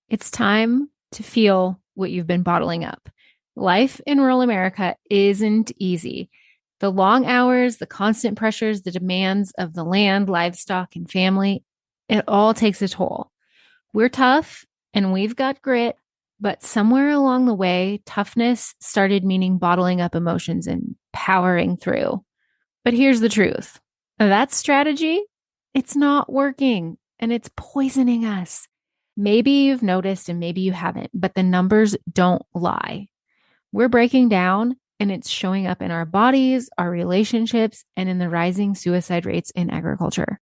It's time to feel what you've been bottling up. Life in rural America isn't easy. The long hours, the constant pressures, the demands of the land, livestock, and family, it all takes a toll. We're tough and we've got grit, but somewhere along the way, toughness started meaning bottling up emotions and powering through. But here's the truth. That strategy, it's not working and it's poisoning us. Maybe you've noticed and maybe you haven't, but the numbers don't lie. We're breaking down and it's showing up in our bodies, our relationships, and in the rising suicide rates in agriculture.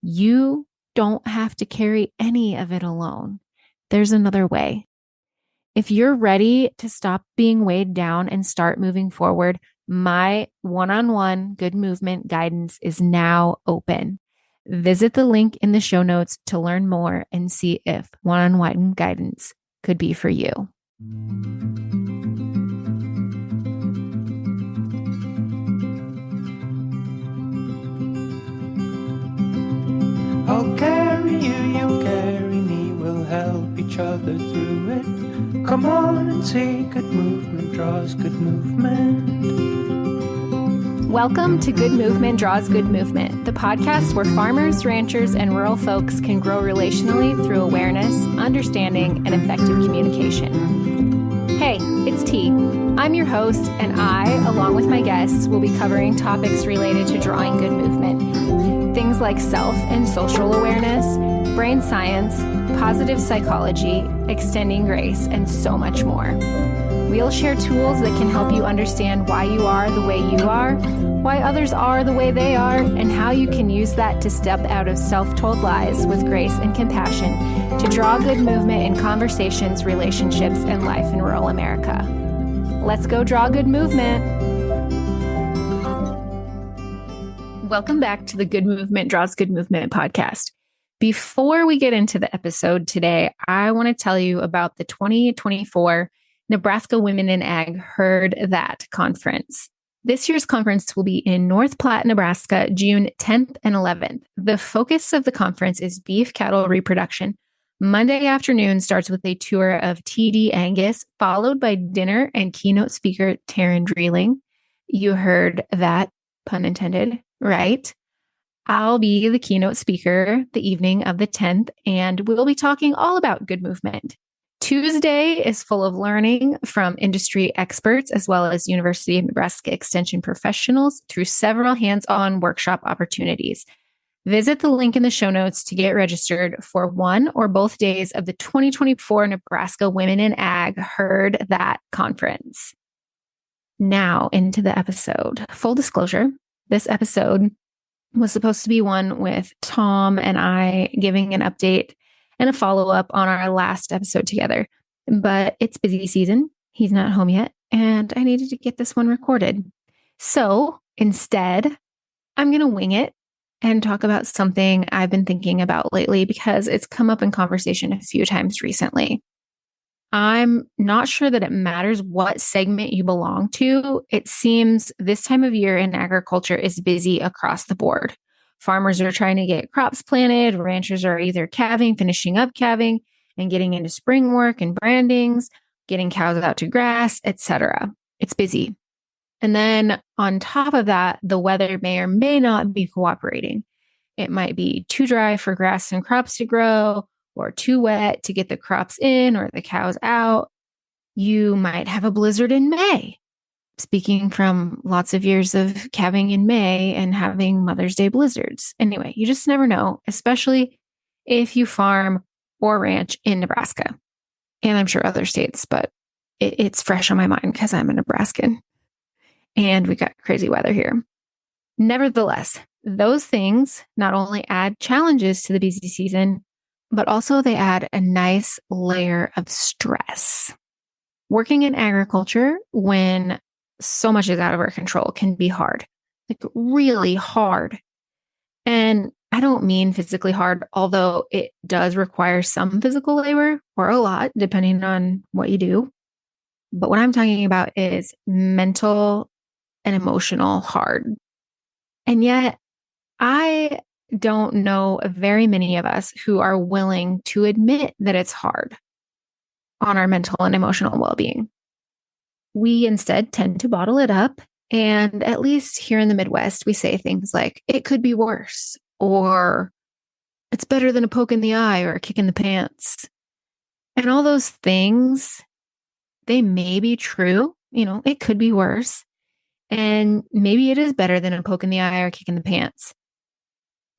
You don't have to carry any of it alone. There's another way. If you're ready to stop being weighed down and start moving forward, my one-on-one good movement guidance is now open. Visit the link in the show notes to learn more and see if one-on-one guidance could be for you. I'll carry you, you carry me, we'll help each other through it. Come on and see, good movement draws good movement. Welcome to Good Movement Draws Good Movement, the podcast where farmers, ranchers, and rural folks can grow relationally through awareness, understanding, and effective communication. Hey, it's T. I'm your host, and I, along with my guests, will be covering topics related to drawing good movement. Things like self and social awareness, brain science, positive psychology, extending grace, and so much more. We'll share tools that can help you understand why you are the way you are, why others are the way they are, and how you can use that to step out of self-told lies with grace and compassion to draw good movement in conversations, relationships, and life in rural America. Let's go draw good movement. Welcome back to the Good Movement Draws Good Movement podcast. Before we get into the episode today, I want to tell you about the 2024 Nebraska Women in Ag Heard That Conference. This year's conference will be in North Platte, Nebraska, June 10th and 11th. The focus of the conference is beef cattle reproduction. Monday afternoon starts with a tour of TD Angus, followed by dinner and keynote speaker Terryn. You heard that, pun intended, right? I'll be the keynote speaker the evening of the 10th, and we'll be talking all about good movement. Tuesday is full of learning from industry experts as well as University of Nebraska Extension professionals through several hands-on workshop opportunities. Visit the link in the show notes to get registered for one or both days of the 2024 Nebraska Women in Ag Heard That Conference. Now into the episode. Full disclosure, this episode was supposed to be one with Tom and I giving an update and a follow-up on our last episode together. But it's busy season. He's not home yet, and I needed to get this one recorded. So instead, I'm going to wing it and talk about something I've been thinking about lately because it's come up in conversation a few times recently. I'm not sure that it matters what segment you belong to. It seems this time of year in agriculture is busy across the board. Farmers are trying to get crops planted. Ranchers are either calving, finishing up calving, and getting into spring work and brandings, getting cows out to grass, etc. It's busy. And then on top of that, the weather may or may not be cooperating. It might be too dry for grass and crops to grow, or too wet to get the crops in or the cows out. You might have a blizzard in May. Speaking from lots of years of calving in May and having Mother's Day blizzards. Anyway, you just never know, especially if you farm or ranch in Nebraska. And I'm sure other states, but it's fresh on my mind because I'm a Nebraskan. And we got crazy weather here. Nevertheless, those things not only add challenges to the busy season, but also they add a nice layer of stress. Working in agriculture when so much is out of our control can be hard, like really hard. And I don't mean physically hard, although it does require some physical labor or a lot, depending on what you do. But what I'm talking about is mental and emotional hard. And yet I don't know very many of us who are willing to admit that it's hard on our mental and emotional well-being. We instead tend to bottle it up. And at least here in the Midwest, we say things like, it could be worse, or it's better than a poke in the eye or a kick in the pants. And all those things, they may be true. It could be worse. And maybe it is better than a poke in the eye or a kick in the pants.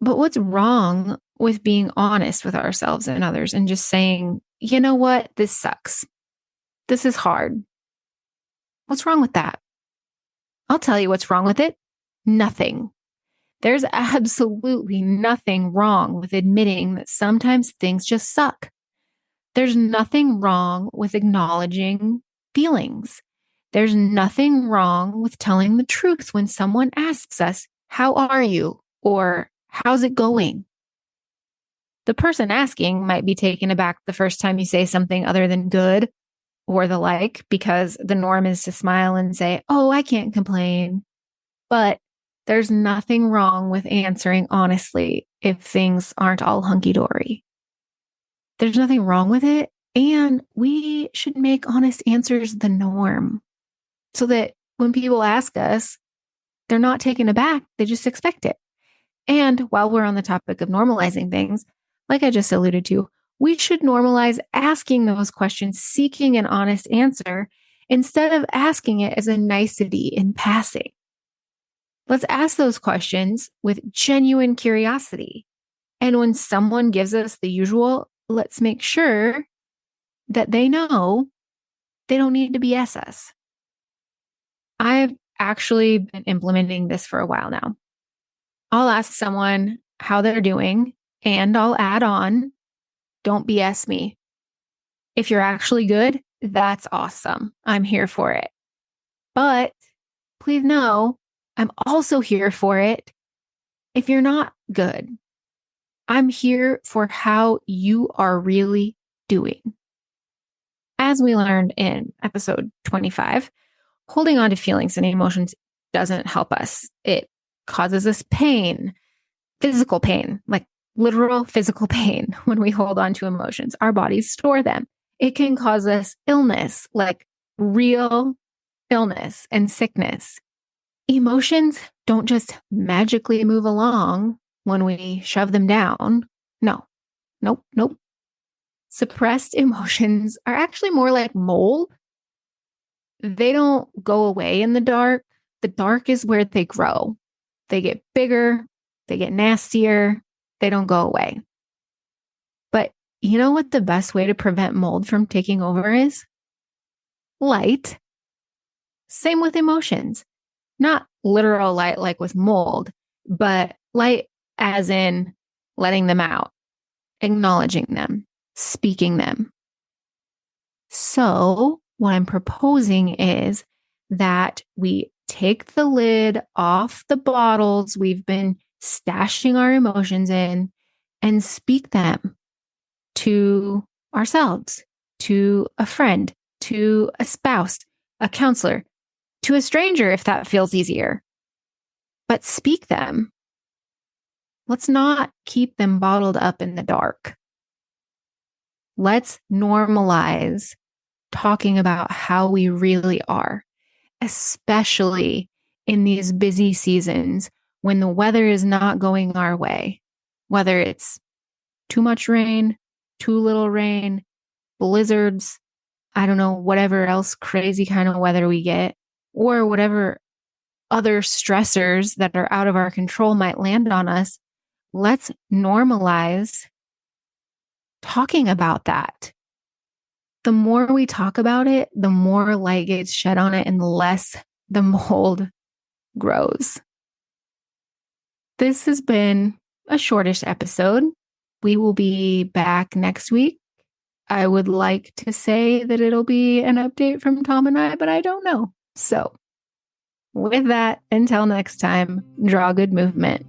But what's wrong with being honest with ourselves and others and just saying, you know what? This sucks. This is hard. What's wrong with that? I'll tell you what's wrong with it. Nothing. There's absolutely nothing wrong with admitting that sometimes things just suck. There's nothing wrong with acknowledging feelings. There's nothing wrong with telling the truth when someone asks us, how are you? Or how's it going? The person asking might be taken aback the first time you say something other than good or the like, because the norm is to smile and say, oh, I can't complain. But there's nothing wrong with answering honestly if things aren't all hunky-dory. There's nothing wrong with it. And we should make honest answers the norm so that when people ask us, they're not taken aback. They just expect it. And while we're on the topic of normalizing things, like I just alluded to, we should normalize asking those questions, seeking an honest answer, instead of asking it as a nicety in passing. Let's ask those questions with genuine curiosity. And when someone gives us the usual, let's make sure that they know they don't need to BS us. I've actually been implementing this for a while now. I'll ask someone how they're doing, and I'll add on, don't BS me. If you're actually good, that's awesome. I'm here for it. But please know, I'm also here for it if you're not good. I'm here for how you are really doing. As we learned in episode 25, holding on to feelings and emotions doesn't help us. It causes us pain, physical pain, like literal physical pain when we hold on to emotions. Our bodies store them. It can cause us illness, like real illness and sickness. Emotions don't just magically move along when we shove them down. No, nope. Suppressed emotions are actually more like mold. They don't go away in the dark. The dark is where they grow. They get bigger, they get nastier, they don't go away. But you know what the best way to prevent mold from taking over is? Light. Same with emotions. Not literal light like with mold, but light as in letting them out, acknowledging them, speaking them. So what I'm proposing is that we take the lid off the bottles we've been stashing our emotions in and speak them to ourselves, to a friend, to a spouse, a counselor, to a stranger if that feels easier. But speak them. Let's not keep them bottled up in the dark. Let's normalize talking about how we really are, especially in these busy seasons when the weather is not going our way, whether it's too much rain, too little rain, blizzards, I don't know, whatever else crazy kind of weather we get, or whatever other stressors that are out of our control might land on us. Let's normalize talking about that. The more we talk about it, the more light gets shed on it and the less the mold grows. This has been a shortish episode. We will be back next week. I would like to say that it'll be an update from Tom and I, but I don't know. So with that, until next time, draw good movement.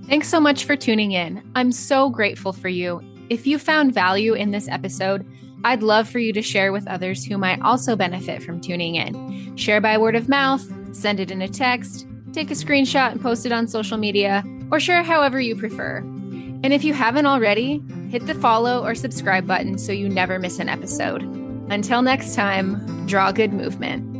Thanks so much for tuning in. I'm so grateful for you. If you found value in this episode, I'd love for you to share with others who might also benefit from tuning in. Share by word of mouth, send it in a text, take a screenshot and post it on social media, or share however you prefer. And if you haven't already, hit the follow or subscribe button so you never miss an episode. Until next time, draw good movement.